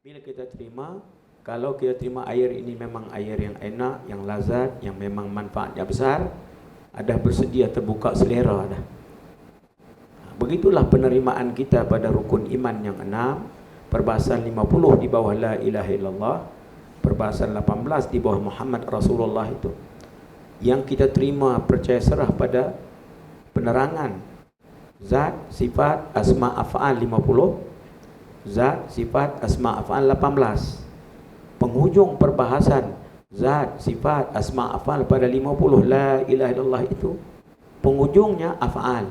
Bila kita terima, kalau kita terima air ini memang air yang enak, yang lazat, yang memang manfaatnya besar, ada bersedia terbuka selera dah. Begitulah penerimaan kita pada rukun iman yang 6, perbahasan 50 di bawah la ilaha illallah, perbahasan 18 di bawah Muhammad Rasulullah itu. Yang kita terima percaya serah pada penerangan zat, sifat, asma, af'al 50, zat, sifat, asma, af'al 18. Penghujung perbahasan zat, sifat, asma, af'al pada 50 la ilaha illallah itu, penghujungnya af'al.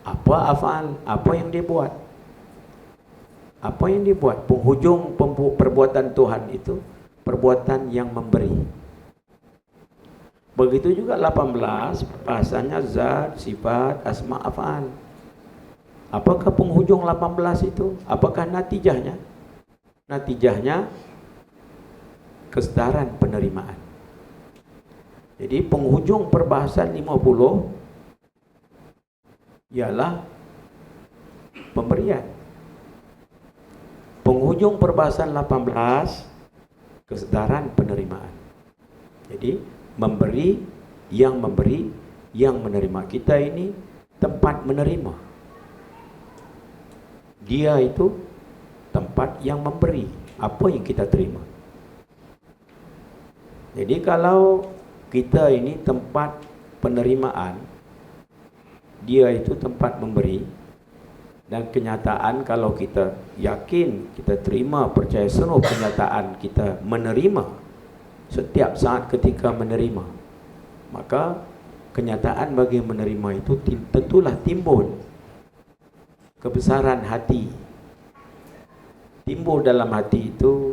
Apa af'al? Apa yang dia buat? Apa yang dia buat? Penghujung perbuatan Tuhan itu perbuatan yang memberi. Begitu juga 18 bahasanya zat, sifat, asma, af'al. Apakah penghujung 18 itu? Apakah natijahnya? Natijahnya kesedaran penerimaan. Jadi penghujung perbahasan 50 ialah pemberian. Penghujung perbahasan 18 kesedaran penerimaan. Jadi memberi, yang menerima. Kita ini tempat menerima. Dia itu tempat yang memberi apa yang kita terima. Jadi kalau kita ini tempat penerimaan, dia itu tempat memberi, dan kenyataan kalau kita yakin, kita terima, percaya seluruh kenyataan kita menerima setiap saat ketika menerima, maka kenyataan bagi menerima itu tentulah timbul kebesaran hati. Timbul dalam hati itu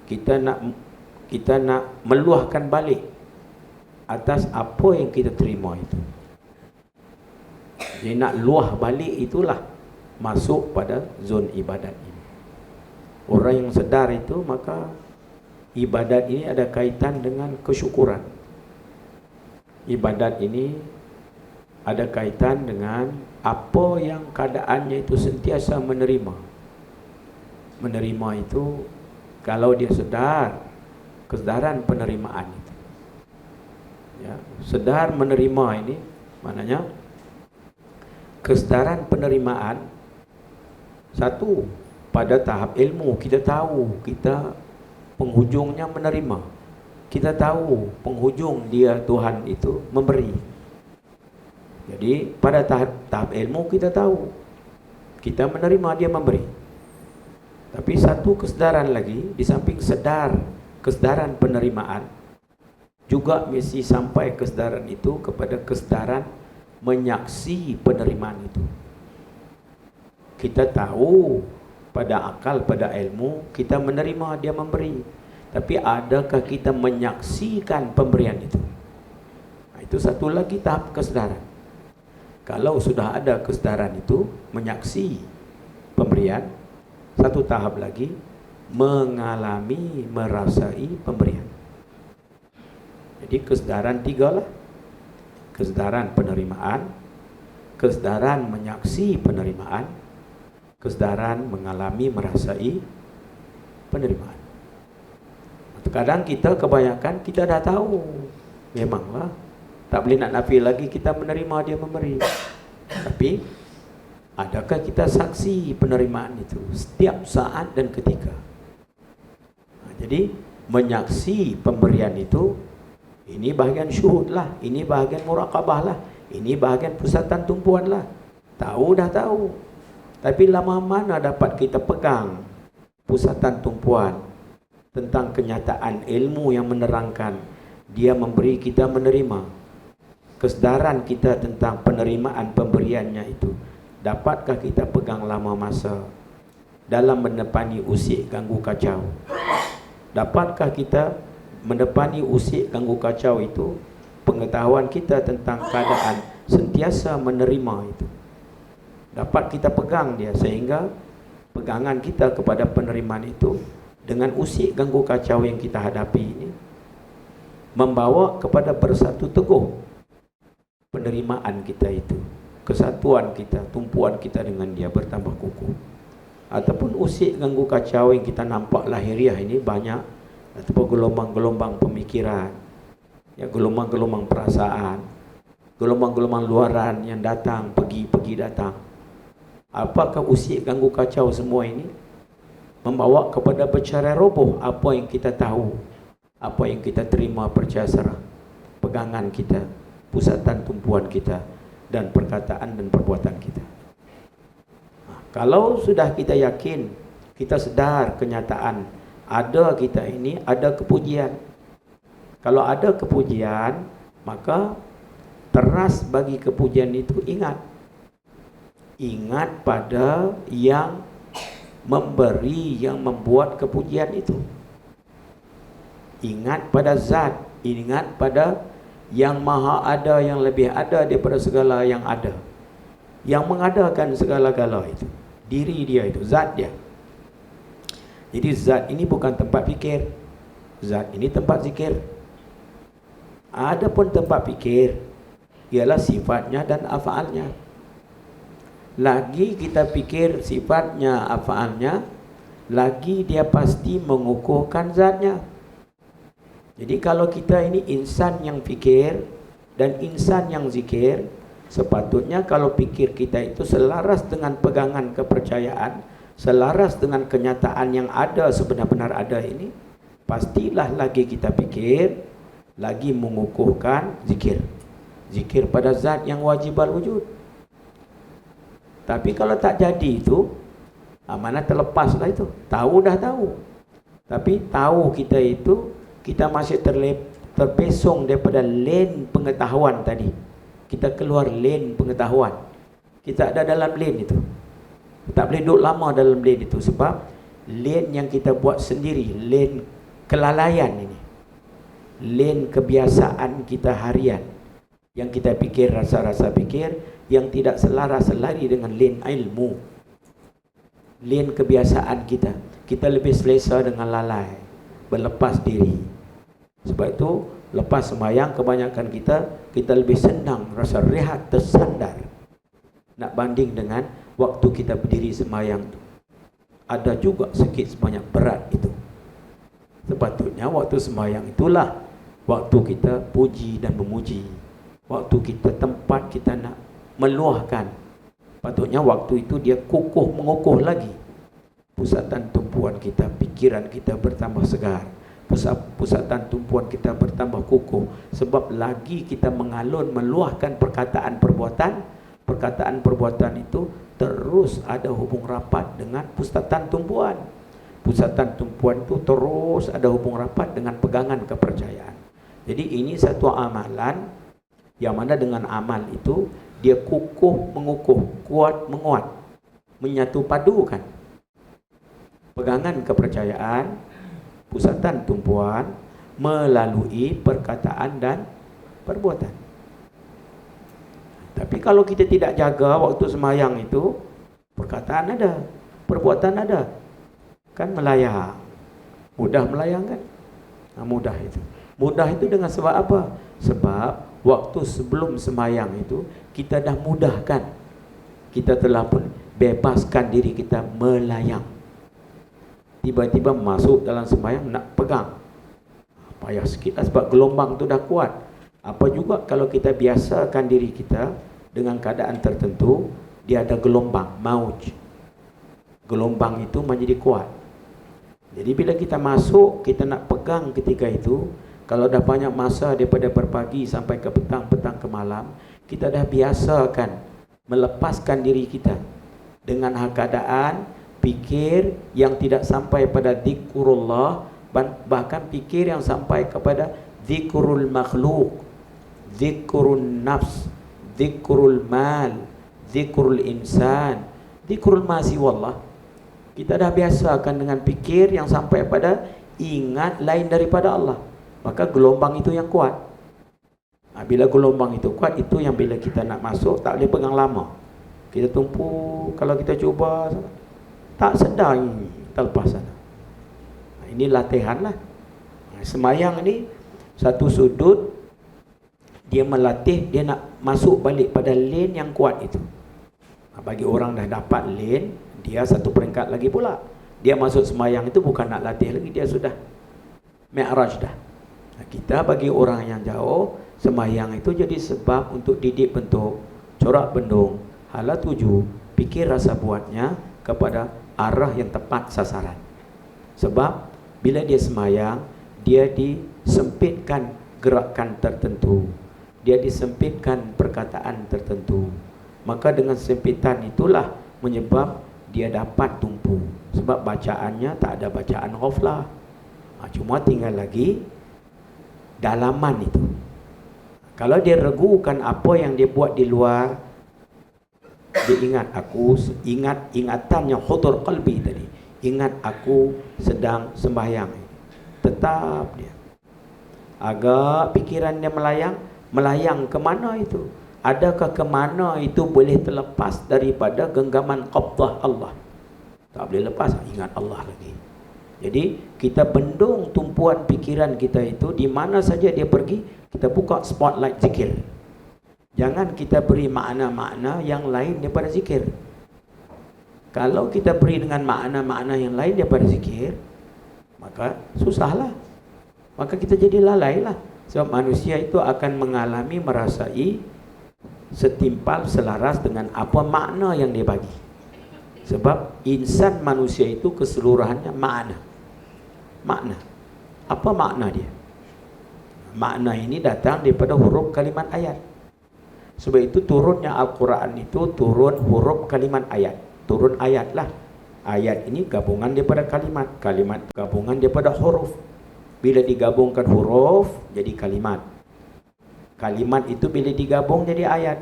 kita nak meluahkan balik atas apa yang kita terima itu. Jadi nak luah balik itulah masuk pada zon ibadat ini. Orang yang sedar itu, maka ibadat ini ada kaitan dengan kesyukuran. Ibadat ini ada kaitan dengan apa yang keadaannya itu sentiasa menerima. Menerima itu kalau dia sedar, kesedaran penerimaan itu. Ya, sedar menerima ini maknanya kesedaran penerimaan. Satu, pada tahap ilmu kita tahu kita penghujungnya menerima. Kita tahu penghujung dia Tuhan itu memberi. Jadi pada tahap ilmu kita tahu kita menerima, dia memberi. Tapi satu kesedaran lagi, di samping sedar kesedaran penerimaan, juga mesti sampai kesedaran itu kepada kesedaran menyaksi penerimaan itu. Kita tahu pada akal, pada ilmu kita menerima, dia memberi. Tapi adakah kita menyaksikan pemberian itu? Itu satu lagi tahap kesedaran. Kalau sudah ada kesedaran itu menyaksi pemberian, satu tahap lagi mengalami, merasai pemberian. Jadi kesedaran tiga lah. Kesedaran penerimaan, kesedaran menyaksi penerimaan, kesedaran mengalami, merasai penerimaan. Kadang kita kebanyakan kita dah tahu, memanglah tak boleh nak nafi lagi, kita menerima, dia memberi. Tapi adakah kita saksi penerimaan itu setiap saat dan ketika? Jadi menyaksi pemberian itu, ini bahagian syuhud lah, ini bahagian muraqabah lah, ini bahagian pusatan tumpuan lah. Tahu dah tahu. Tapi lama mana dapat kita pegang pusatan tumpuan tentang kenyataan ilmu yang menerangkan dia memberi, kita menerima. Kesedaran kita tentang penerimaan pemberiannya itu, dapatkah kita pegang lama masa dalam mendepani usik ganggu kacau? Dapatkah kita mendepani usik ganggu kacau itu, pengetahuan kita tentang keadaan sentiasa menerima itu, dapat kita pegang dia, sehingga pegangan kita kepada penerimaan itu dengan usik ganggu kacau yang kita hadapi ini membawa kepada bersatu teguh penerimaan kita itu, kesatuan kita, tumpuan kita dengan dia bertambah kukuh. ataupun usik ganggu kacau yang kita nampak lahiriah ini banyak, ataupun gelombang-gelombang pemikiran, ya, gelombang-gelombang perasaan, gelombang-gelombang luaran yang datang, pergi datang. Apakah usik ganggu kacau semua ini membawa kepada bercerai roboh apa yang kita tahu, apa yang kita terima percaya serah, pegangan kita, pusatan tumpuan kita, dan perkataan dan perbuatan kita. Kalau sudah kita yakin, kita sedar kenyataan ada kita ini, ada kepujian. Kalau ada kepujian, maka teras bagi kepujian itu ingat pada yang memberi, yang membuat kepujian itu. Ingat pada zat, ingat pada yang maha ada, yang lebih ada daripada segala yang ada, yang mengadakan segala-gala itu, diri dia itu, zat dia. Jadi zat ini bukan tempat fikir, zat ini tempat zikir. Adapun tempat fikir ialah sifatnya dan af'alnya. Lagi kita fikir sifatnya, af'alnya, lagi dia pasti mengukuhkan zatnya. Jadi kalau kita ini insan yang fikir dan insan yang zikir, sepatutnya kalau fikir kita itu selaras dengan pegangan kepercayaan, selaras dengan kenyataan yang ada, sebenar-benar ada ini, pastilah lagi kita fikir, lagi mengukuhkan zikir. Zikir pada zat yang wajib al-wujud. Tapi kalau tak jadi itu, mana terlepaslah itu. Tahu dah tahu. Tapi tahu kita itu, kita masih terpesong daripada lane pengetahuan tadi. Kita keluar lane pengetahuan. Kita ada dalam lane itu. Tak boleh duduk lama dalam lane itu. Sebab lane yang kita buat sendiri, lane kelalaian ini, lane kebiasaan kita harian, yang kita fikir, rasa-rasa fikir, yang tidak selaras selari dengan lane ilmu, lane kebiasaan kita. Kita lebih selesa dengan lalai, berlepas diri. Sebab itu lepas sembahyang kebanyakan kita lebih senang, rasa rehat, tersandar, nak banding dengan waktu kita berdiri sembahyang tu. Ada juga sikit sebanyak berat itu. Sepatutnya waktu sembahyang itulah waktu kita puji dan memuji, waktu kita tempat kita nak meluahkan. Patutnya waktu itu dia kukuh mengukuh lagi. Pusatan tumpuan kita, pikiran kita bertambah segar, pusatan tumpuan kita bertambah kukuh. Sebab lagi kita mengalun, meluahkan perkataan perbuatan itu terus ada hubung rapat dengan pusatan tumpuan. Pusatan tumpuan itu terus ada hubung rapat dengan pegangan kepercayaan. Jadi ini satu amalan yang mana dengan amal itu dia kukuh mengukuh, kuat menguat, menyatu padukan pegangan kepercayaan, pusatan tumpuan melalui perkataan dan perbuatan. Tapi kalau kita tidak jaga waktu sembahyang itu, perkataan ada, perbuatan ada, kan melayang, mudah melayang kan? Mudah itu. Mudah itu dengan sebab apa? Sebab waktu sebelum sembahyang itu kita dah mudahkan, kita telah pun bebaskan diri kita melayang. Tiba-tiba masuk dalam sembahyang nak pegang, payah sikit lah sebab gelombang tu dah kuat. Apa juga kalau kita biasakan diri kita dengan keadaan tertentu, dia ada gelombang, mauj. Gelombang itu menjadi kuat. Jadi bila kita masuk, kita nak pegang ketika itu, kalau dah banyak masa daripada berpagi sampai ke petang ke malam, kita dah biasakan melepaskan diri kita dengan keadaan fikir yang tidak sampai pada zikrullah, bahkan fikir yang sampai kepada zikrul makhluk, zikrul nafs, zikrul mal, zikrul insan, zikrul masiwallah. Kita dah biasakan dengan fikir yang sampai pada ingat lain daripada Allah, maka gelombang itu yang kuat. Bila gelombang itu kuat, itu yang bila kita nak masuk tak boleh pegang lama. Kita tumpu, kalau kita cuba tak sedar ini terlepas sana. Ini latihan lah. Semayang ni satu sudut, dia melatih, dia nak masuk balik pada lane yang kuat itu. Bagi orang dah dapat lane, dia satu peringkat lagi pula. Dia masuk sembahyang itu bukan nak latih lagi, dia sudah mi'raj dah. Kita bagi orang yang jauh, sembahyang itu jadi sebab untuk didik bentuk, corak bendung, hala tuju, fikir rasa buatnya kepada arah yang tepat sasaran. Sebab bila dia sembahyang, dia disempitkan gerakan tertentu, dia disempitkan perkataan tertentu. Maka dengan sempitan itulah menyebab dia dapat tumpu. Sebab bacaannya tak ada bacaan ghaflah. Cuma tinggal lagi dalaman itu. Kalau dia regukan apa yang dia buat di luar, dia ingat aku, ingatannya hudur qalbi tadi. Ingat aku sedang sembahyang. Tetap dia. Agak pikiran dia melayang ke mana itu? Adakah ke mana itu boleh terlepas daripada genggaman qabdah Allah? Tak boleh lepas, ingat Allah lagi. Jadi kita bendung tumpuan pikiran kita itu di mana saja dia pergi, kita buka spotlight zikir. Jangan kita beri makna-makna yang lain daripada zikir. Kalau kita beri dengan makna-makna yang lain daripada zikir, maka susahlah. Maka kita jadi lalai lah. Sebab manusia itu akan mengalami, merasai setimpal, selaras dengan apa makna yang dia bagi. Sebab insan manusia itu keseluruhannya makna. Apa makna dia? Makna ini datang daripada huruf kalimat ayat. Sebab itu turunnya Al-Quran itu turun huruf kalimat ayat. Turun ayat lah. Ayat ini gabungan daripada kalimat. Kalimat gabungan daripada huruf. Bila digabungkan huruf jadi kalimat. Kalimat itu bila digabung jadi ayat.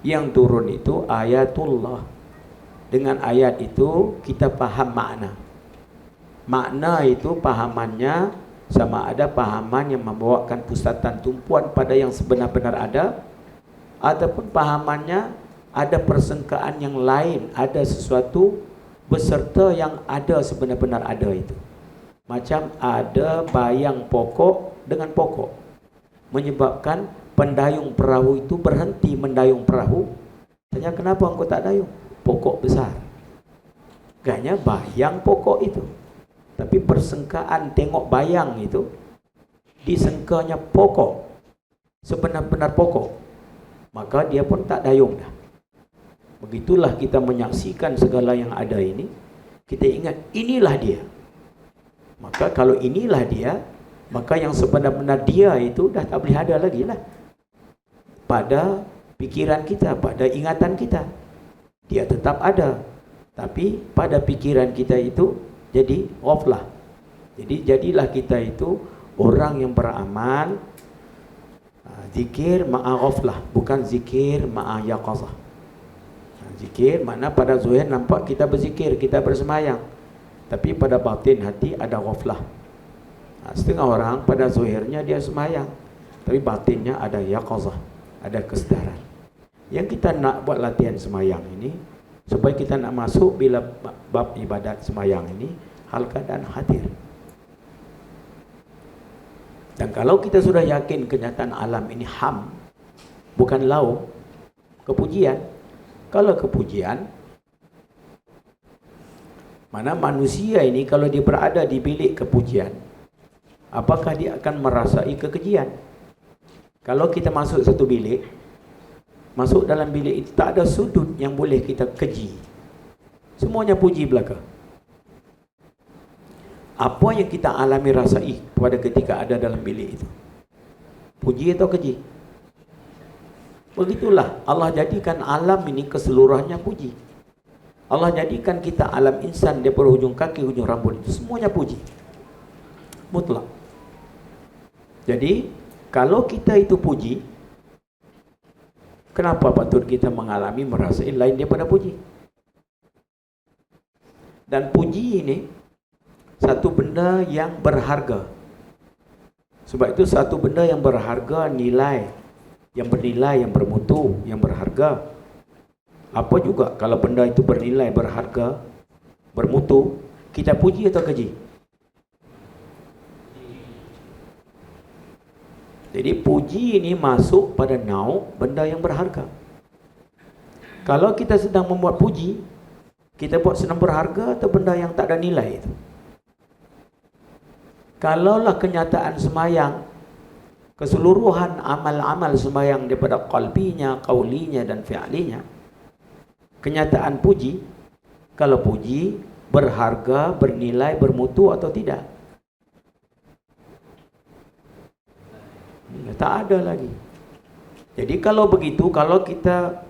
Yang turun itu ayatullah. Dengan ayat itu kita faham makna. Makna itu pahamannya sama ada pahaman yang membawakan pusatan tumpuan pada yang sebenar-benar ada, ataupun pahamannya ada persengkaan yang lain, ada sesuatu beserta yang ada sebenar-benar ada itu. Macam ada bayang pokok dengan pokok, menyebabkan pendayung perahu itu berhenti mendayung perahu. Tanya, kenapa engkau tak dayung? Pokok besar. Agaknya bayang pokok itu, tapi persengkaan tengok bayang itu disengkanya pokok, sebenar-benar pokok, maka dia pun tak dayung dah. Begitulah kita menyaksikan segala yang ada ini, kita ingat inilah dia. Maka kalau inilah dia, maka yang sebenar-benar dia itu dah tak boleh ada lagi lah pada pikiran kita, pada ingatan kita. Dia tetap ada, tapi pada pikiran kita itu jadi ghaflah. Jadi jadilah kita itu orang yang beramal zikir ma'a ghaflah, bukan zikir ma'a yaqazah. Zikir makna pada zahir nampak kita berzikir, kita bersemayang, tapi pada batin hati ada ghaflah. Setengah orang pada zahirnya dia semayang, tapi batinnya ada yaqazah, ada kesedaran. Yang kita nak buat latihan semayang ini supaya kita nak masuk bila bab ibadat semayang ini hal keadaan hadir. Dan kalau kita sudah yakin kenyataan alam ini ham, bukan lau, kepujian. Kalau kepujian, mana manusia ini kalau dia berada di bilik kepujian, apakah dia akan merasai kekejian? Kalau kita masuk satu bilik, masuk dalam bilik itu tak ada sudut yang boleh kita keji. Semuanya puji belaka. Apa yang kita alami rasai pada ketika ada dalam bilik itu? Puji atau keji? Begitulah Allah jadikan alam ini keseluruhannya puji. Allah jadikan kita alam insan daripada hujung kaki hujung rambut itu semuanya puji. Mutlak. Jadi kalau kita itu puji, kenapa patut kita mengalami merasai lain daripada puji? Dan puji ini satu benda yang berharga. Sebab itu satu benda yang berharga, nilai yang bernilai, yang bermutu, yang berharga. Apa juga kalau benda itu bernilai, berharga, bermutu, kita puji atau keji? Jadi puji ini masuk pada nauk benda yang berharga. Kalau kita sedang membuat puji, Kita buat senang berharga atau benda yang tak ada nilai itu? Kalaulah kenyataan semayang, keseluruhan amal-amal semayang daripada qalbinya, qaulinya dan fi'linya, kenyataan puji, kalau puji berharga, bernilai, bermutu atau tidak? Tak ada lagi. Jadi kalau begitu, kalau kita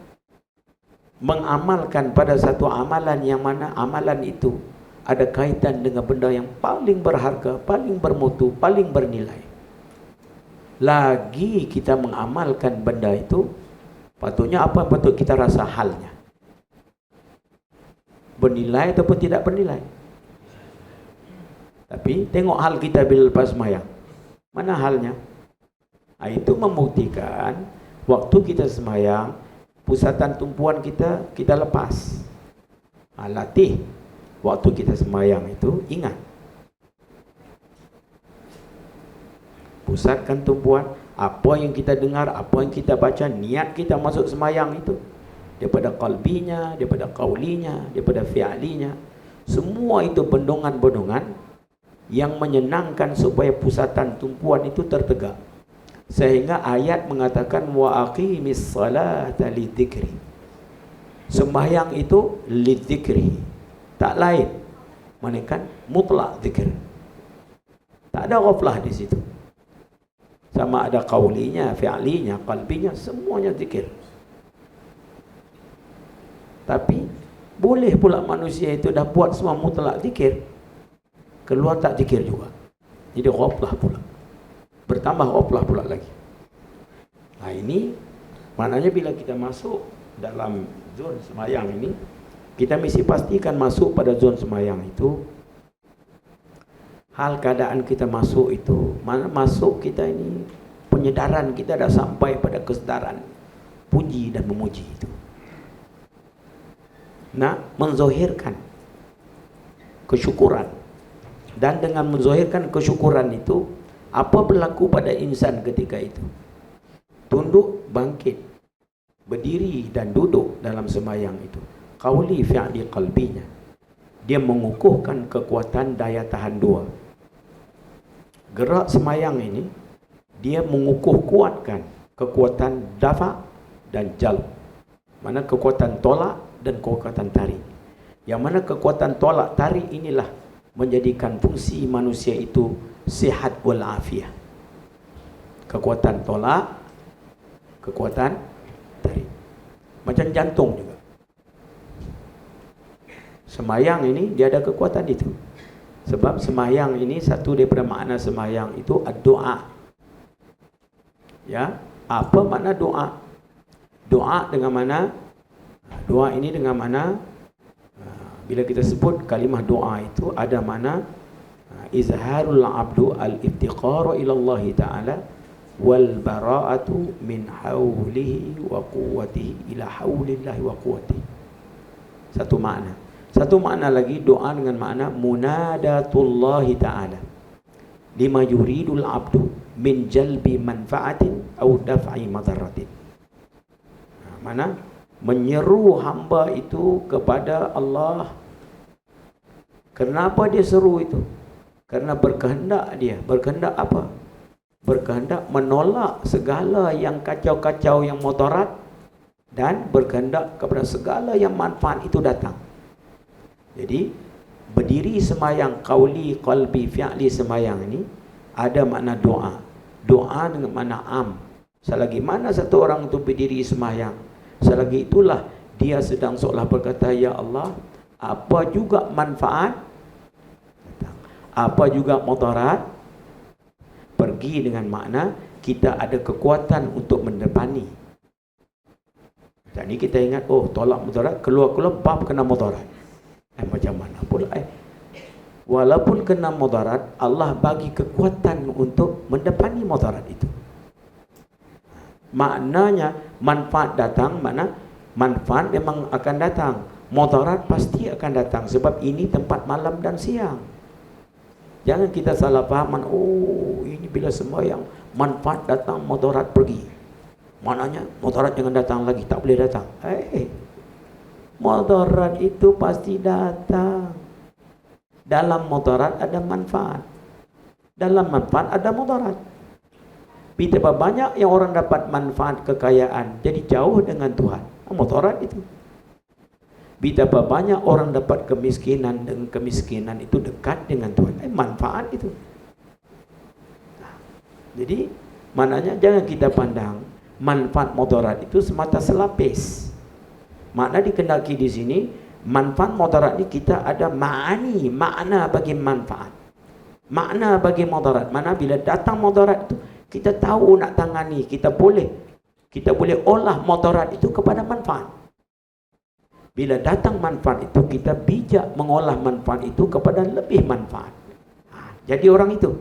mengamalkan pada satu amalan yang mana amalan itu ada kaitan dengan benda yang paling berharga, paling bermutu, paling bernilai, lagi kita mengamalkan benda itu, patutnya apa yang patut kita rasa halnya? Bernilai ataupun tidak bernilai? Tapi tengok hal kita bila lepas semayang, mana halnya? Itu membuktikan waktu kita semayang, pusatan tumpuan kita lepas. Latih waktu kita semayang itu, ingat, pusatkan tumpuan. Apa yang kita dengar, apa yang kita baca, niat kita masuk semayang itu, daripada qalbinya, daripada qaulinya, daripada fi'linya, semua itu bendungan-bendungan yang menyenangkan supaya pusatan tumpuan itu tertegak. Sehingga ayat mengatakan wa aqimis salata lidzikri. Sembahyang itu lidzikri, tak lain melainkan mutlak zikir. Tak ada ghaflah di situ. Sama ada qaulinya, fi'linya, qalbinya, semuanya zikir. Tapi boleh pula manusia itu dah buat semua mutlak zikir, keluar tak zikir juga. Jadi ghaflah pula, bertambah ghaflah pula lagi. Nah ini maknanya bila kita masuk dalam zon semayang ini, kita mesti pastikan masuk pada zon semayang itu, hal keadaan kita masuk itu, mana masuk kita ini, penyedaran kita dah sampai pada kesedaran puji dan memuji itu. Nak menzohirkan kesyukuran, dan dengan menzohirkan kesyukuran itu, apa berlaku pada insan ketika itu? Tunduk, bangkit, berdiri dan duduk dalam semayang itu, qauli fi'li qalbinya, dia mengukuhkan kekuatan daya tahan dua. Gerak semayang ini, dia mengukuh kuatkan kekuatan dafa dan jalb, mana kekuatan tolak dan kekuatan tarik. Yang mana kekuatan tolak tarik inilah menjadikan fungsi manusia itu sihat wal afiyah. Kekuatan tolak, kekuatan tarik. Macam jantung juga. Semayang ini dia ada kekuatan itu. Sebab semayang ini satu daripada makna semayang itu doa. Ya, apa makna doa? Doa dengan mana? Doa ini dengan mana? Bila kita sebut kalimah doa itu ada makna izharul abdu al-iftiqaru ila Allah Ta'ala wal bara'atu min haulihi wa quwwatihi ila haulillahi wa quwwatihi. Satu makna. Satu makna lagi doa dengan makna munadatullahi ta'ala lima yuridul abdu min jalbi manfaatin au daf'i madaratin. Mana menyeru hamba itu kepada Allah. Kenapa dia seru itu? Karena berkehendak dia. Berkehendak apa? Berkehendak menolak segala yang kacau-kacau, yang mudarat, dan berkehendak kepada segala yang manfaat itu datang. Jadi berdiri semayang, qauli, qalbi, fi'li semayang ini ada makna doa. Doa dengan makna am. Selagi mana satu orang itu berdiri semayang, selagi itulah dia sedang seolah berkata, ya Allah, apa juga manfaat datang, apa juga mudarat pergi, dengan makna kita ada kekuatan untuk mendepani. Jadi kita ingat, oh tolak mudarat, keluar-keluar bab kena mudarat. Macam mana pula walaupun kena mudarat, Allah bagi kekuatan untuk mendepani mudarat itu. Maknanya manfaat datang, mana manfaat memang akan datang, mudarat pasti akan datang, sebab ini tempat malam dan siang. Jangan kita salah fahaman, oh ini bila sembahyang manfaat datang, mudarat pergi. Maknanya mudarat jangan datang lagi, tak boleh datang. Mudarat itu pasti datang. Dalam mudarat ada manfaat. Dalam manfaat ada mudarat. Betapa banyak yang orang dapat manfaat kekayaan, jadi jauh dengan Tuhan. Mudarat itu. Betapa banyak orang dapat kemiskinan, dan kemiskinan itu dekat dengan Tuhan. Manfaat itu. Jadi, maknanya jangan kita pandang manfaat mudarat itu semata selapis. Makna dikendaki di sini, manfaat mudarat ini kita ada makna bagi manfaat. Makna bagi mudarat. Mana bila datang mudarat itu, kita tahu nak tangani, kita boleh olah mudarat itu kepada manfaat. Bila datang manfaat itu, kita bijak mengolah manfaat itu kepada lebih manfaat. Jadi orang itu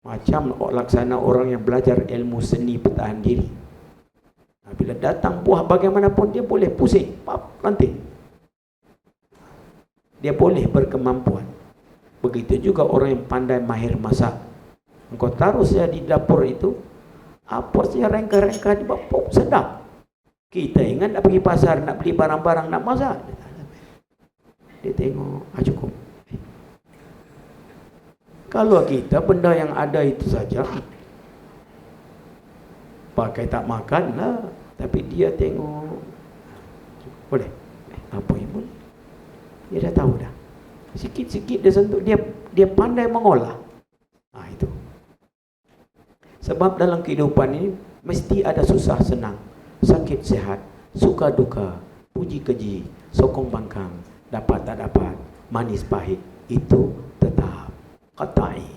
macam laksana orang yang belajar ilmu seni bertahan diri. Bila datang buah bagaimanapun, dia boleh pusing, nanti dia boleh berkemampuan. Begitu juga orang yang pandai mahir masak. Engkau taruh saja di dapur itu, apa saja rengkah-rengkah di bawah, sedap. Kita ingat nak pergi pasar, nak beli barang-barang, nak masak. Dia tengok, cukup. Kalau kita benda yang ada itu saja, pakai tak makan lah. Tapi dia tengok, boleh? Apa yang boleh? Dia dah tahu dah. Sikit-sikit dia sentuh, dia pandai mengolah. Itu. Sebab dalam kehidupan ini mesti ada susah senang, sakit sehat, suka duka, puji keji, sokong bangkang, dapat tak dapat, manis pahit, itu tetap qat'i.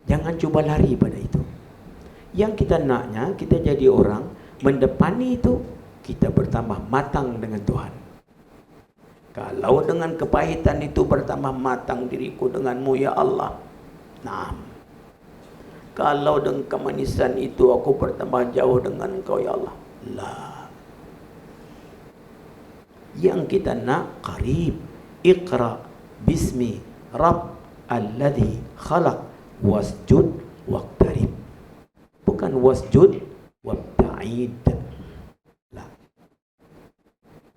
Jangan cuba lari pada itu. Yang kita naknya, kita jadi orang mendepani itu, kita bertambah matang dengan Tuhan. Kalau dengan kepahitan itu bertambah matang diriku denganmu ya Allah, naam. Kalau dengan kemanisan itu aku bertambah jauh dengan engkau ya Allah, la. Yang kita nak qarib. Iqra bismi rabb alladhi khalaq wasjud waqtarib. Bukan wasjud wabta'id. La.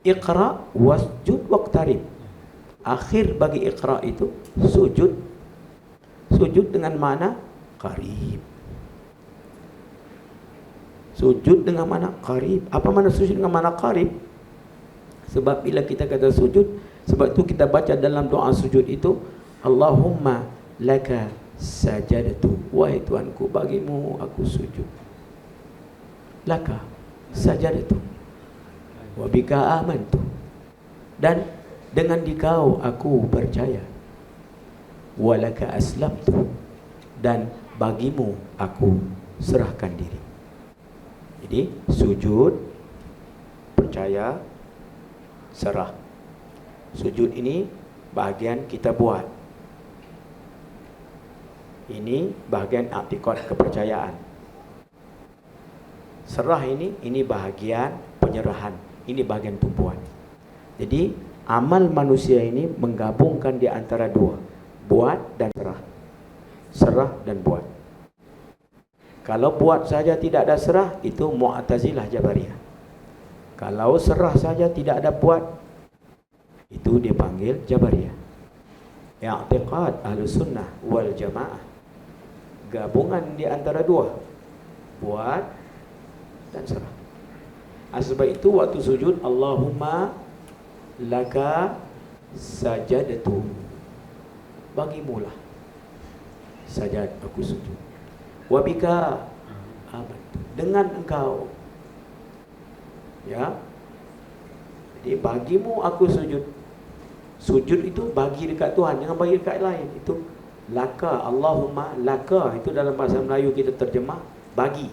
Iqra wasjud waqtarib. Akhir bagi iqra itu sujud. Sujud dengan mana? Qarib. Sujud dengan mana? Qarib. Apa mana sujud dengan mana qarib? Sebab bila kita kata sujud, sebab itu kita baca dalam doa sujud itu, Allahumma laka sajadatu. Wahai Tuhanku, bagimu aku sujud. Laka sajadatu. Wa bika amantu. Dan dengan dikau aku percaya. Wa laka aslamtu. Dan bagimu aku serahkan diri. Jadi sujud, percaya, serah. Sujud ini bahagian kita buat. Ini bahagian i'tiqad, kepercayaan. Serah ini bahagian penyerahan. Ini bahagian tumpuan. Jadi amal manusia ini menggabungkan di antara dua, buat dan serah. Serah dan buat. Kalau buat saja tidak ada serah, itu Mu'tazilah Jabariyah. Kalau serah saja tidak ada buat, itu dipanggil Jabariyah. I'tiqad Ahlus Sunnah wal Jamaah, gabungan di antara dua, buat dan serah. Sebab itu waktu sujud, Allahumma laka sajadatu, bagimulah sajad aku sujud. Wabika amantu, dengan engkau, ya. Jadi bagimu aku sujud. Sujud itu bagi dekat Tuhan, jangan bagi dekat lain. Itu laka, Allahumma laka, itu dalam bahasa Melayu kita terjemah bagi.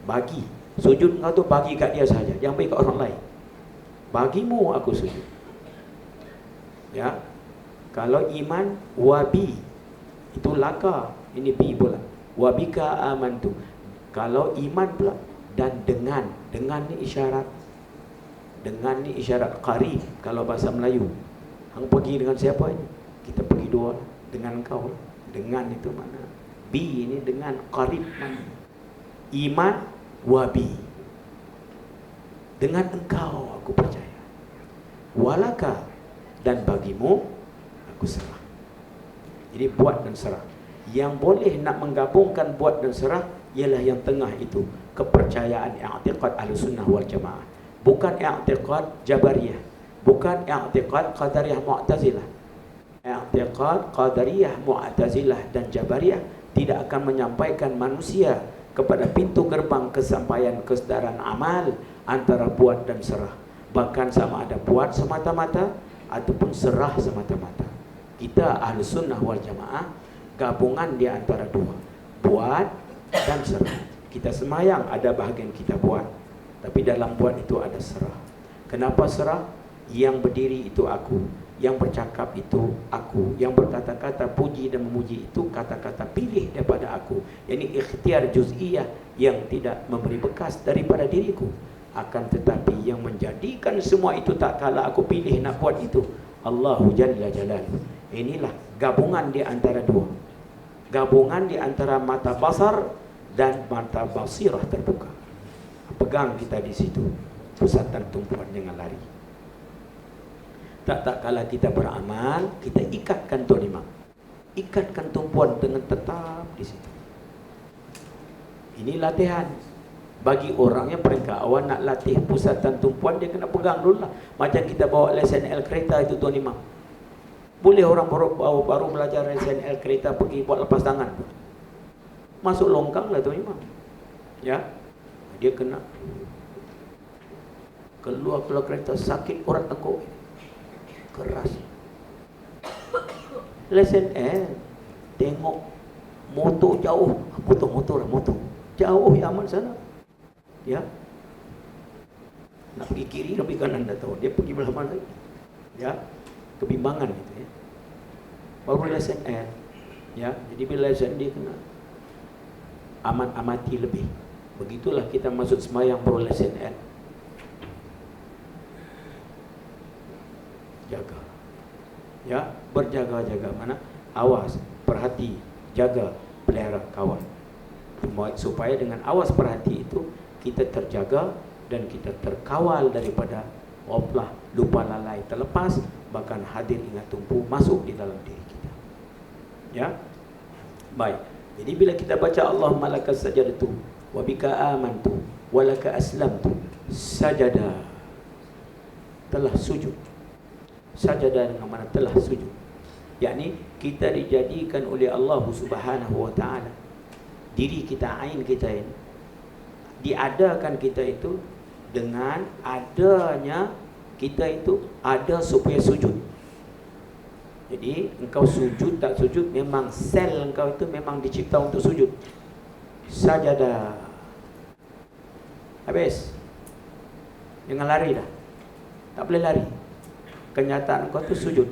Bagi. Sujud engkau tu bagi kat dia saja, jangan bagi kat orang lain. Bagimu aku sujud. Ya. Kalau iman, wabi, itu laka, ini bi pula. Wabika amantu. Kalau iman pula, dan dengan ni isyarat. Dengan ni isyarat qarib kalau bahasa Melayu. Hang pergi dengan siapa ini? Kita pergi dua dengan kau. Dengan itu mana? Bi ini dengan, qarib mana? Iman wabi. Dengan engkau aku percaya. Walaka, dan bagimu aku serah. Jadi buat dan serah. Yang boleh nak menggabungkan buat dan serah ialah yang tengah itu, kepercayaan i'tiqad Ahlussunnah wal Jamaah. Bukan i'tiqad Jabariyah, bukan i'tiqad Qadariyah Mu'tazilah. I'tiqad Qadariyah Mu'tazilah dan Jabariyah tidak akan menyampaikan manusia kepada pintu gerbang kesampaian kesedaran amal antara buat dan serah. Bahkan sama ada buat semata-mata ataupun serah semata-mata. Kita Ahlussunnah wal Jamaah gabungan di antara dua, buat dan serah. Kita semayang ada bahagian kita buat, tapi dalam buat itu ada serah. Kenapa serah? Yang berdiri itu aku, yang bercakap itu aku, yang berkata-kata puji dan memuji itu kata-kata pilih daripada aku. Ini ikhtiar juz'iyah yang tidak memberi bekas daripada diriku. Akan tetapi yang menjadikan semua itu tak kala aku pilih nak buat itu, Allahu Jalla Jalaluhu. Inilah gabungan di antara dua, gabungan di antara mata basar dan mata basirah terbuka. Pegang kita di situ, pusatan tumpuan jangan lari. Tak kala kita beramal, kita ikatkan tuan imam, ikatkan tumpuan dengan tetap di situ. Ini latihan. Bagi orang yang peringkat awal nak latih pusatan tumpuan, dia kena pegang dulu lah. Macam kita bawa lesen L kereta itu tuan imam. Boleh orang baru belajar lesen L kereta pergi buat lepas tangan, masuk longkang lah tuan imam. Ya, dia kena keluar kereta, sakit urat tengkuk, keras. Lesen L, tengok motor jauh, motor jauh Yaman sana. Ya, nak pergi kiri, nak pergi kanan, dah tahu dia pergi belah mana lagi. Ya, kebimbangan gitu ya. Baru lesen L, ya, jadi bila lesen dia kena amati lebih. Begitulah kita masuk semayang baru lesen L. Jaga, ya, berjaga-jaga, mana? Awas, perhati, jaga, pelihara, kawal. Supaya dengan awas perhati itu kita terjaga dan kita terkawal daripada oplah, lupa lalai, terlepas, bahkan hadir ingat tumpu masuk di dalam diri kita. Ya, baik. Jadi bila kita baca Allahumma lakas sajadatu wa bika amantu wa laka aslamtu, sajada, telah sujud. Sajada dengan mana telah sujud, yakni kita dijadikan oleh Allah Subhanahu wa taala, diri kita, ain kita ini diadakan kita itu dengan adanya kita itu ada supaya sujud. Jadi engkau sujud tak sujud, memang sel engkau itu memang dicipta untuk sujud. Sajada, habis, jangan lari dah, tak boleh lari. Kenyataan engkau itu sujud.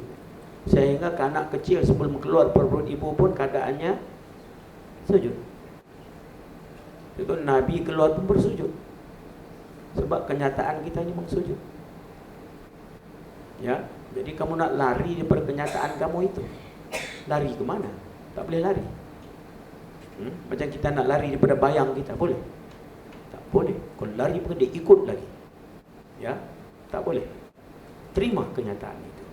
Sehingga anak kecil sebelum keluar perut ibu pun keadaannya sujud. Itu Nabi keluar pun bersujud. Sebab kenyataan kita ini memang sujud. Ya, jadi kamu nak lari daripada kenyataan kamu itu, lari ke mana? Tak boleh lari. Macam kita nak lari daripada bayang kita, boleh? Tak boleh. Kalau lari pun dia ikut lagi. Ya, tak boleh. Terima kenyataan itu.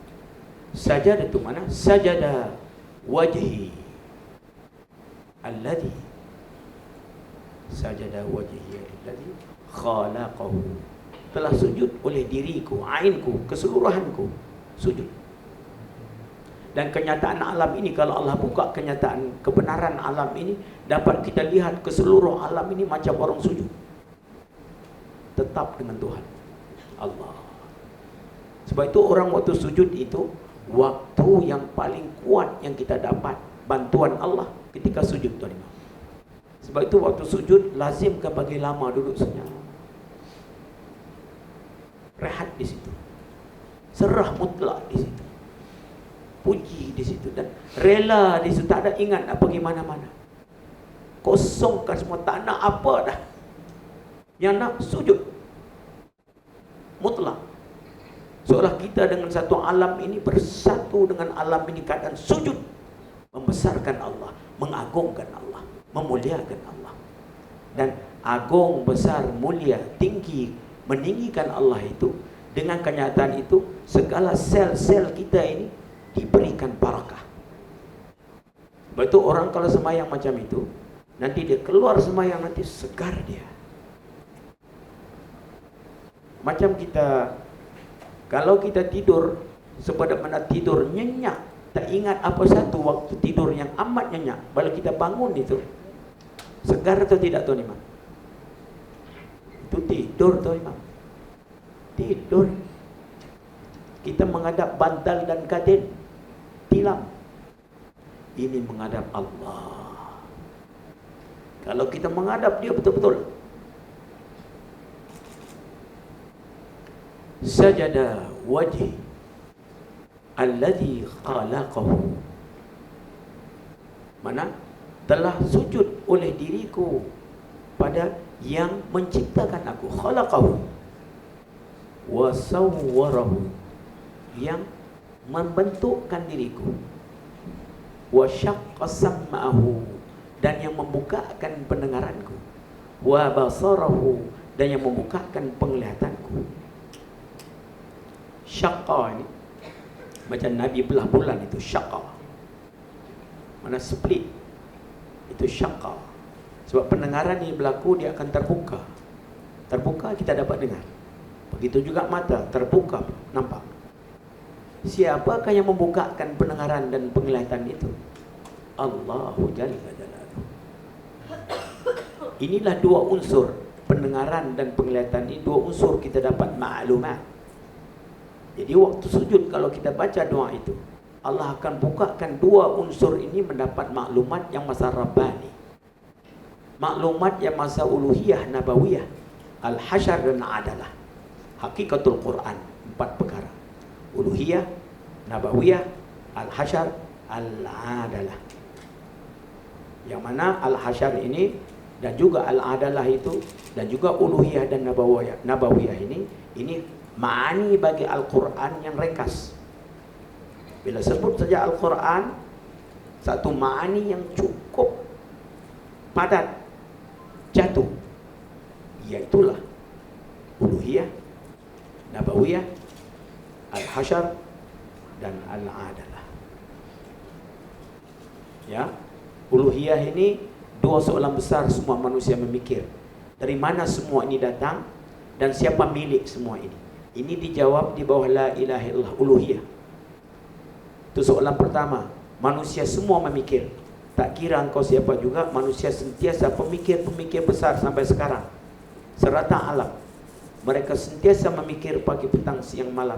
Sajada itu mana? Sajada wajhi alladhi, sajada wajhi alladhi khalaqahu, telah sujud oleh diriku, ainku, keseluruhanku sujud. Dan kenyataan alam ini, kalau Allah buka kenyataan kebenaran alam ini, dapat kita lihat keseluruh alam ini macam orang sujud, tetap dengan Tuhan Allah. Sebab itu orang waktu sujud itu waktu yang paling kuat yang kita dapat bantuan Allah ketika sujud, tuan imam. Sebab itu waktu sujud lazimkan bagi lama duduk senyap, rehat di situ, serah mutlak di situ, puji di situ, dan rela di situ. Tak ada ingat nak pergi mana-mana, kosongkan semua, tak nak apa dah. Yang nak sujud mutlak, seolah kita dengan satu alam ini bersatu dengan alam ini, keadaan sujud, membesarkan Allah, mengagungkan Allah, memuliakan Allah. Dan agung, besar, mulia, tinggi meninggikan Allah itu, dengan kenyataan itu segala sel-sel kita ini diberikan barakah. Betul, orang kalau semayang macam itu, nanti dia keluar semayang, nanti segar dia. Macam kita, kalau kita tidur, sebagaimana tidur nyenyak, tak ingat apa satu waktu tidur yang amat nyenyak, bila kita bangun itu segar atau tidak Tuan Imam? Itu tidur Tuan Imam, tidur. Kita menghadap bantal dan katil, tilam. Ini menghadap Allah. Kalau kita menghadap dia betul-betul, sajada wajhi alladhi khalaqahu, mana telah sujud oleh diriku pada yang menciptakan aku, khalaqahu, wa sawwarahu, yang membentukkan diriku, wa syaqqa sam'ahu, dan yang membukakan pendengaranku, wa basarahu, dan yang membukakan penglihatanku. Syaqqa ini macam Nabi belah bulan, itu syaqqa, mana split, itu syaqqa. Sebab pendengaran ini berlaku, dia akan terbuka. Terbuka kita dapat dengar. Begitu juga mata terbuka, nampak. Siapakah yang membukakan pendengaran dan penglihatan itu? Allahu Jalla Jalaluhu. Inilah dua unsur, pendengaran dan penglihatan ini, dua unsur kita dapat maklumat. Jadi waktu sujud kalau kita baca doa itu, Allah akan bukakan dua unsur ini mendapat maklumat yang masa Rabbani, maklumat yang masa uluhiyah nabawiyah, al-hasyar dan adalah hakikatul Quran. Empat perkara: uluhiyah, nabawiyah, al-hasyar, al-adalah. Yang mana al-hasyar ini dan juga al-adalah itu, dan juga uluhiyah dan nabawiyah ini ma'ani bagi Al-Quran yang ringkas. Bila sebut saja Al-Quran, satu ma'ani yang cukup padat jatuh, iaitulah uluhiyah, nabawiyah, al-hasyar, dan al-adalah. Ya, uluhiyah ini dua soalan besar semua manusia memikir. Dari mana semua ini datang dan siapa milik semua ini? Ini dijawab di bawah la ilaha illallah, uluhiyah. Itu soalan pertama. Manusia semua memikir. Tak kira engkau siapa juga, manusia sentiasa pemikir-pemikir besar sampai sekarang. Serata alam, mereka sentiasa memikir pagi, petang, siang, malam.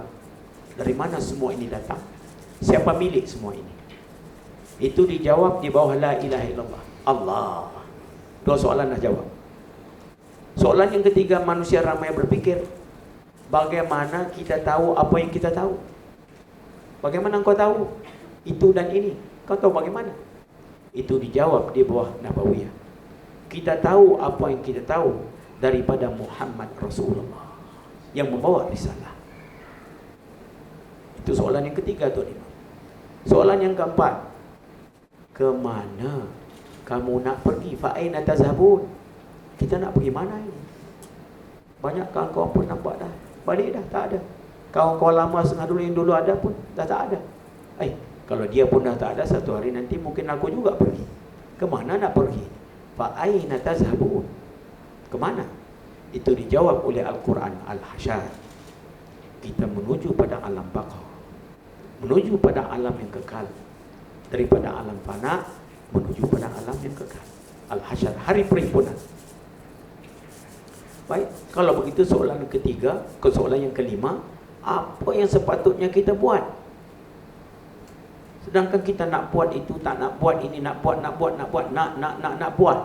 Dari mana semua ini datang? Siapa milik semua ini? Itu dijawab di bawah la ilaha illallah, Allah. Dua soalan dah jawab. Soalan yang ketiga, manusia ramai berpikir, bagaimana kita tahu apa yang kita tahu? Bagaimana engkau tahu itu dan ini? Kau tahu bagaimana? Itu dijawab di bawah nabawiyah. Kita tahu apa yang kita tahu daripada Muhammad Rasulullah yang membawa risalah. Itu soalan yang ketiga tuan Imam. Soalan yang keempat, kemana kamu nak pergi? Fa'aina tazhabun? Kita nak pergi mana ini? Banyak kawan-kawan pun nampak dah balik dah, tak ada. Kawan-kawan lama setengah dulu yang dulu ada pun dah tak ada. Kalau dia pun dah tak ada, satu hari nanti mungkin aku juga pergi. Kemana nak pergi? Fa'aina tazhabun? Kemana? Itu dijawab oleh Al-Quran, Al-Hasyar. Kita menuju pada alam baqa, menuju pada alam yang kekal. Daripada alam fana menuju pada alam yang kekal. Al-Hasyar, hari perhimpunan. Baik, kalau begitu soalan ketiga, soalan yang kelima, apa yang sepatutnya kita buat? Sedangkan kita nak buat itu, tak nak buat ini, nak buat, nak buat.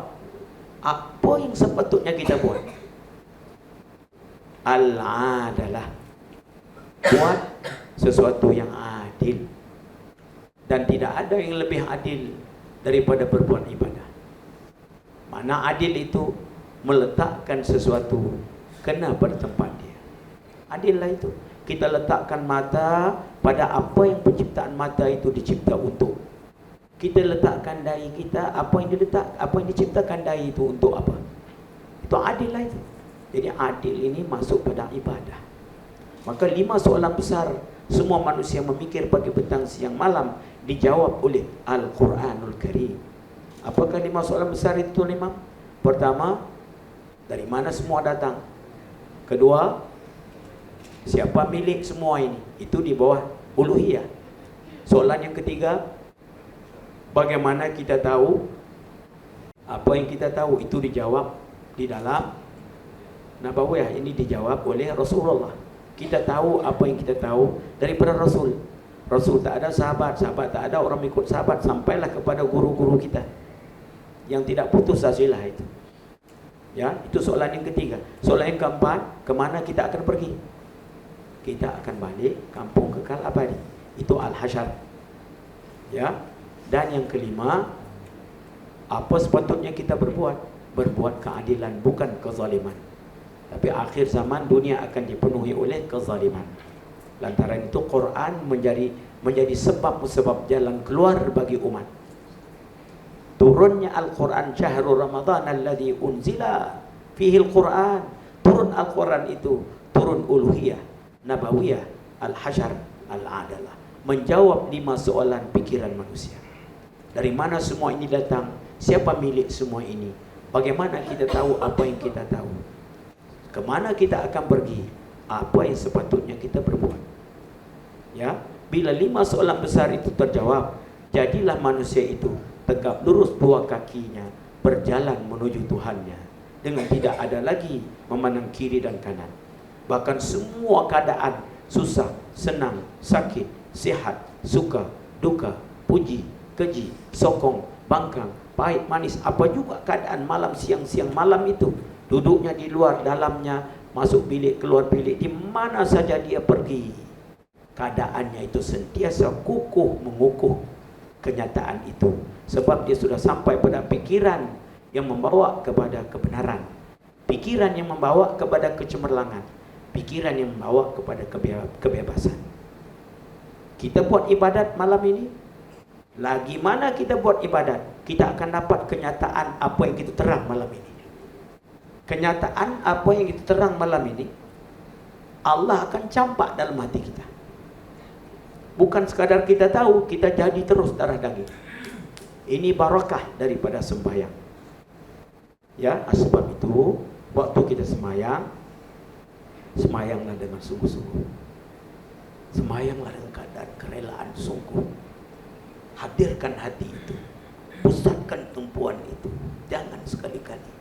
Apa yang sepatutnya kita buat? Al-adalah, buat sesuatu yang adil. Dan tidak ada yang lebih adil daripada berbuat ibadah. Mana adil itu meletakkan sesuatu kena pada tempat dia. Adillah itu. Kita letakkan mata pada apa yang penciptaan mata itu dicipta untuk. Kita letakkan dahi kita, apa yang diciptakan dahi itu untuk apa? Itu adillah itu. Jadi adil ini masuk pada ibadah. Maka 5 soalan besar semua manusia memikir pagi, petang, siang, malam dijawab oleh Al-Quranul Karim. Apakah 5 soalan besar itu, Imam? Pertama, dari mana semua datang? Kedua, siapa milik semua ini? Itu di bawah uluhiyah. Soalan yang ketiga, bagaimana kita tahu? Apa yang kita tahu itu dijawab di dalam Nabawiyah. Ini dijawab oleh Rasulullah. Kita tahu apa yang kita tahu daripada Rasul. Rasul tak ada sahabat, sahabat tak ada, orang ikut sahabat, sampailah kepada guru-guru kita yang tidak putus asilah itu. Ya, itu soalan yang ketiga. Soalan yang keempat, kemana kita akan pergi? Kita akan balik kampung kekal abadi. Itu Al-Hasyr. Ya. Dan yang kelima, apa sepatutnya kita berbuat? Berbuat keadilan, bukan kezaliman. Tapi akhir zaman dunia akan dipenuhi oleh kezaliman. Lantaran itu Quran menjadi sebab-sebab jalan keluar bagi umat. Turunnya Al-Quran, syahrul Ramadan alladhi unzila fihi Al-Quran. Turun Al-Quran itu, turun uluhiyah, nabawiyah, Al-Hasyr, Al-Adalah. Menjawab 5 soalan pikiran manusia. Dari mana semua ini datang? Siapa milik semua ini? Bagaimana kita tahu apa yang kita tahu? Kemana kita akan pergi? Apa yang sepatutnya kita berbuat? Ya, bila 5 soalan besar itu terjawab, jadilah manusia itu tegak lurus 2 kakinya, berjalan menuju Tuhannya dengan tidak ada lagi memandang kiri dan kanan. Bahkan semua keadaan, susah, senang, sakit, sihat, suka, duka, puji, keji, sokong, bangkang, pahit, manis, apa juga keadaan malam, siang, siang, malam itu, duduknya di luar, dalamnya, masuk bilik, keluar bilik, di mana saja dia pergi, keadaannya itu sentiasa kukuh mengukuh kenyataan itu. Sebab dia sudah sampai pada pikiran yang membawa kepada kebenaran, pikiran yang membawa kepada kecemerlangan, pikiran yang membawa kepada kebebasan. Kita buat ibadat malam ini, lagi mana kita buat ibadat, kita akan dapat kenyataan apa yang kita terang malam ini. Kenyataan apa yang kita terang malam ini, Allah akan campak dalam hati kita. Bukan sekadar kita tahu, kita jadi terus darah daging. Ini barakah daripada sembahyang. Ya, sebab itu waktu kita sembahyang, sembahyanglah dengan sungguh-sungguh. Sembahyanglah dengan keadaan kerelaan sungguh. Hadirkan hati itu, pusatkan tumpuan itu. Jangan sekali-kali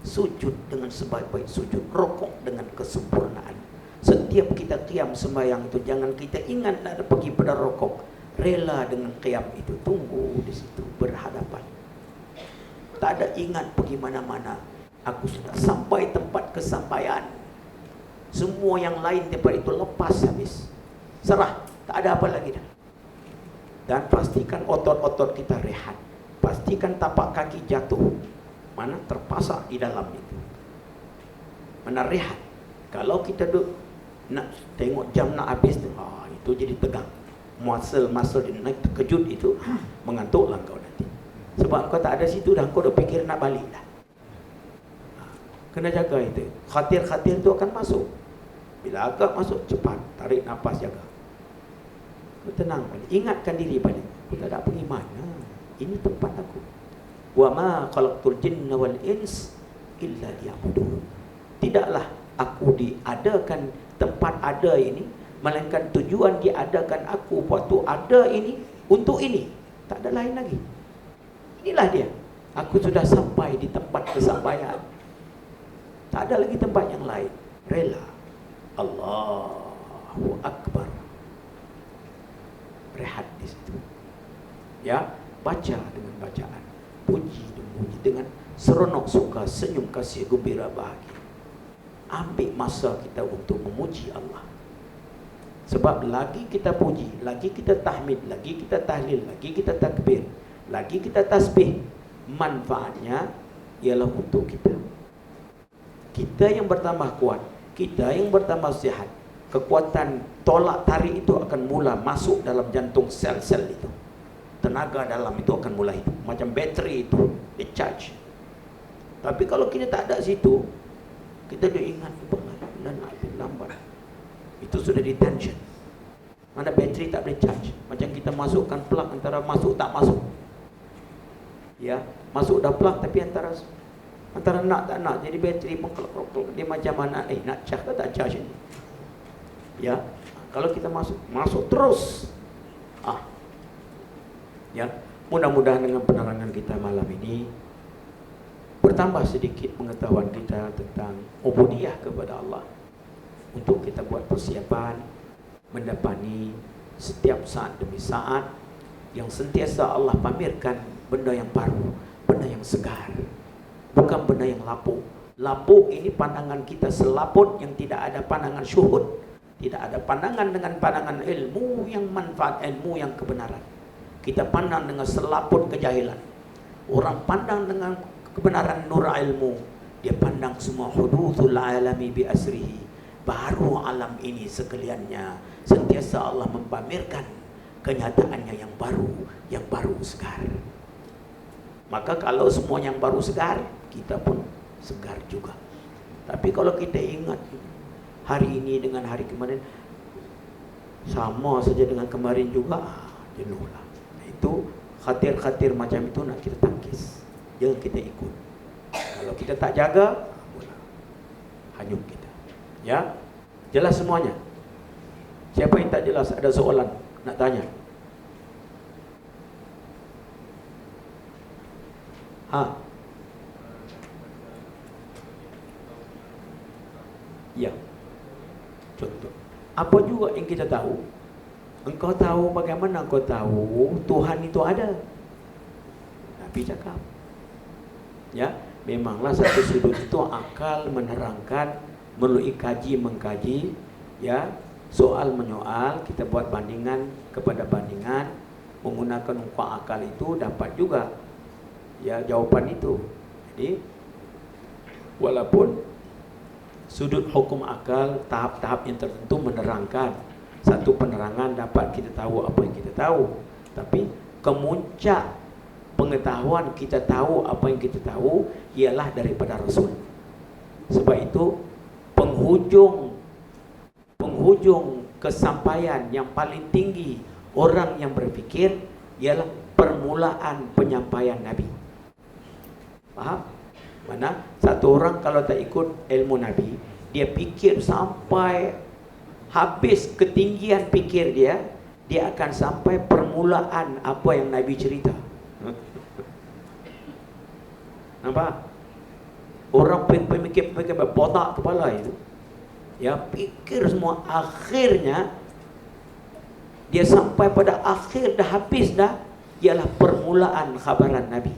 sujud dengan sebaik-baik sujud, rokok dengan kesempurnaan. Setiap kita qiyam sembahyang itu, jangan kita ingat nak pergi pada rokok, rela dengan qiyam itu, tunggu di situ berhadapan. Tak ada ingat pergi mana-mana. Aku sudah sampai tempat kesampaian. Semua yang lain tempat itu lepas habis, serah, tak ada apa lagi dah. Dan pastikan otot-otot kita rehat. Pastikan tapak kaki jatuh, mana terpasak di dalam itu. Mana rehat. Kalau kita duduk nak tengok jam nak habis tu, itu jadi tegang. Muscle naik terkejut itu, mengantuklah kau nanti. Sebab kau tak ada situ dah, kau dah fikir nak balik dah. Kena jaga itu. Khatir-khatir itu akan masuk. Bila agak masuk, cepat tarik nafas, jaga. Tenang balik. Ingatkan diri balik. Aku tak ada pergi mana. Ini tempat aku. Wa ma khalaqtul jinna wal ins illa liya'budun. Tidaklah aku diadakan tempat ada ini, melainkan tujuan diadakan aku waktu ada ini untuk ini. Tak ada lain lagi. Inilah dia. Aku sudah sampai di tempat kesampaian. Tak ada lagi tempat yang lain. Rela. Allahu Akbar. Rehat di situ. Ya, baca dengan bacaan, puji dan puji dengan seronok suka, senyum kasih, gembira bahagia. Ambil masa kita untuk memuji Allah. Sebab lagi kita puji, lagi kita tahmid, lagi kita tahlil, lagi kita takbir, lagi kita tasbih, manfaatnya ialah untuk kita. Kita yang bertambah kuat, kita yang bertambah sihat. Kekuatan tolak tarik itu akan mula masuk dalam jantung sel-sel itu. Tenaga dalam itu akan mulai hidup. Macam bateri itu, di charge. Tapi kalau kita tak ada situ, Kita dah ingat lambat. Itu sudah di tension. Mana bateri tak boleh charge. Macam kita masukkan plug antara masuk tak masuk. Ya, masuk dah plug tapi antara nak tak nak, jadi bateri mengkelak-kelak. Dia macam mana nak charge ke tak charge ni. Ya, kalau kita masuk terus. Ya, mudah-mudahan dengan penerangan kita malam ini bertambah sedikit pengetahuan kita tentang ubudiyah kepada Allah, untuk kita buat persiapan mendapati setiap saat demi saat yang sentiasa Allah pamerkan benda yang baru, benda yang segar, bukan benda yang lapuk. Lapuk ini pandangan kita selaput yang tidak ada pandangan syuhud, tidak ada pandangan dengan pandangan ilmu yang manfaat, ilmu yang kebenaran. Kita pandang dengan selaput kejahilan. Orang pandang dengan kebenaran nur ilmu, dia pandang semua huduthul alami bi asrihi, baru alam ini sekaliannya. Sentiasa Allah mempamerkan kenyataannya yang baru segar. Maka kalau semua yang baru segar, kita pun segar juga. Tapi kalau kita ingat hari ini dengan hari kemarin sama saja dengan kemarin juga, jenuhlah. Itu khatir-khatir macam itu nak kita tangkis, jangan kita ikut. Kalau kita tak jaga, hanyut kita. Ya, jelas semuanya. Siapa yang tak jelas, ada soalan nak tanya? Ya. Contoh. Apa juga yang kita tahu? Engkau tahu bagaimana engkau tahu Tuhan itu ada? Nabi cakap. Ya, memanglah satu sudut itu akal menerangkan melalui mengkaji, ya, soal menyoal, kita buat bandingan kepada bandingan, menggunakan ukhuwah akal itu dapat juga ya jawapan itu. Jadi walaupun sudut hukum akal tahap-tahap yang tertentu menerangkan, satu penerangan dapat kita tahu apa yang kita tahu, tapi kemuncak pengetahuan kita tahu apa yang kita tahu ialah daripada Rasul. Sebab itu penghujung kesampaian yang paling tinggi orang yang berfikir ialah permulaan penyampaian Nabi. Faham? Mana satu orang kalau tak ikut ilmu Nabi, dia fikir sampai habis ketinggian fikir dia akan sampai permulaan apa yang Nabi cerita. Nampak? Orang pemikir botak kepala itu, ya, fikir semua, akhirnya dia sampai pada akhir dah habis dah, ialah permulaan khabaran Nabi.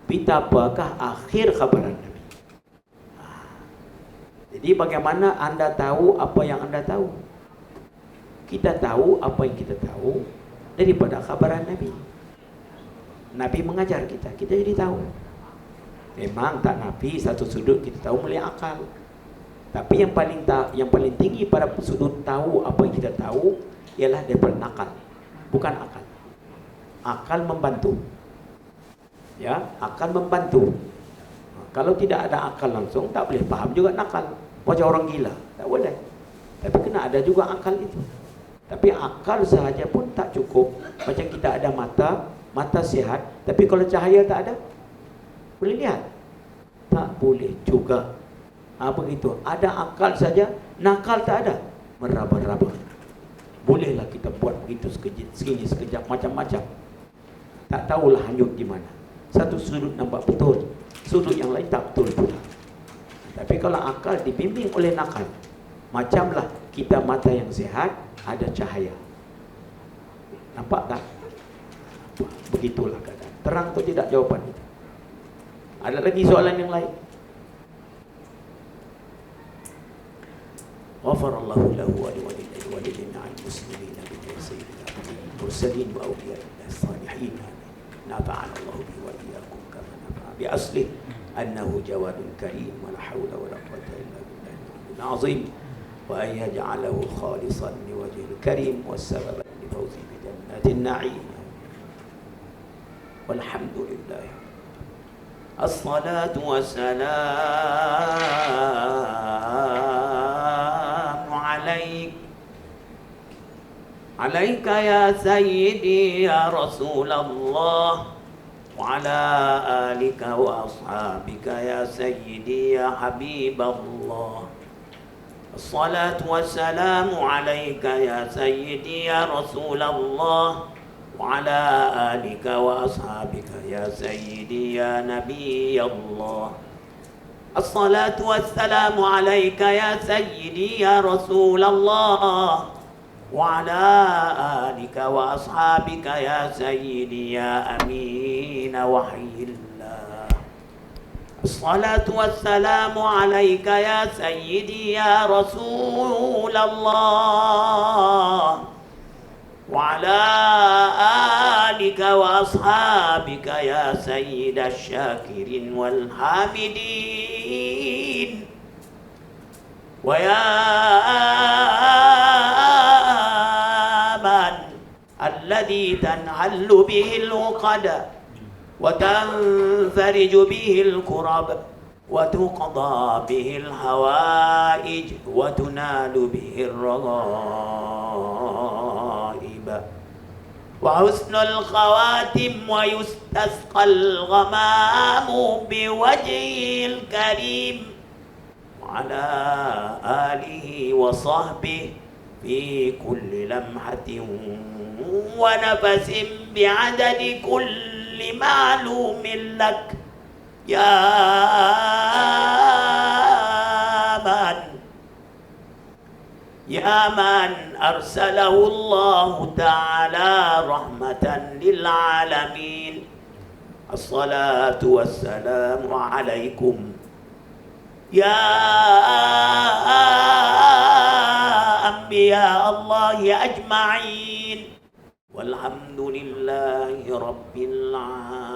Betapakah akhir khabaran Nabi? Jadi bagaimana anda tahu apa yang anda tahu? Kita tahu apa yang kita tahu daripada khabaran Nabi. Nabi mengajar kita, kita jadi tahu. Memang tak Nabi satu sudut kita tahu melalui akal. Tapi yang paling tinggi pada sudut tahu apa yang kita tahu ialah daripada nakal, bukan akal. Akal membantu. Ya, akal membantu. Kalau tidak ada akal langsung, tak boleh faham juga nakal. Macam orang gila, tak boleh. Tapi kena ada juga akal itu. Tapi akal sahaja pun tak cukup. Macam kita ada mata sihat, tapi kalau cahaya tak ada, boleh lihat? Tak boleh juga. Begitu. Ada akal saja, nakal tak ada, meraba-raba. Bolehlah kita buat begitu sekejap, macam-macam. Tak tahulah hanyut di mana. Satu sudut nampak betul, sudut yang lain tak betul pula. Tapi kalau akal dibimbing oleh nakal, macamlah kita mata yang sihat, ada cahaya. Nampak tak? Begitulah keadaan. Terang atau tidak jawapan itu? Ada lagi soalan yang lain? Ghafarallahu lahu wa liwalidayhi wa lil muslimina bi sayyidina mursalin wa awliya'i salihin. Nafa'ana Allah bihi wa iyyakum kama nafa'a bi aslih annahu jawadun karim wa la hawla wa la quwwata illa billahil azim wa an yaj'alahu khalisan liwajhil karim was sababan li fawzi bi jannatin na'im. Walhamdulillah. الصلاة والسلام عليك يا سيدي يا رسول الله، وعلى آلك وأصحابك يا سيدي يا حبيب الله. الصلاة والسلام عليك يا سيدي يا رسول الله، وعلى آلك وأصحابك يا سيدي يا نبي الله. الصلاة والسلام عليك يا سيدي يا رسول الله، وعلى آلك وأصحابك يا سيدي يا أمين وحي الله. الصلاة والسلام عليك يا سيدي يا رسول الله، وعلى آلك وأصحابك يا سيد الشاكرين والحامدين، ويا من الذي تنحل به العقد وتنفرج به الكرب وتقضى به الحوائج وتنال به الرغائب وحسن الخواتم ويستسقى الغمام بوجهه الكريم، وعلى آله وصحبه في كل لمحة ونفس بعدد كل معلوم لك، يا من أرسله الله تعالى رحمة للعالمين. الصلاة والسلام عليكم يا أنبياء الله أجمعين، والحمد لله رب العالمين.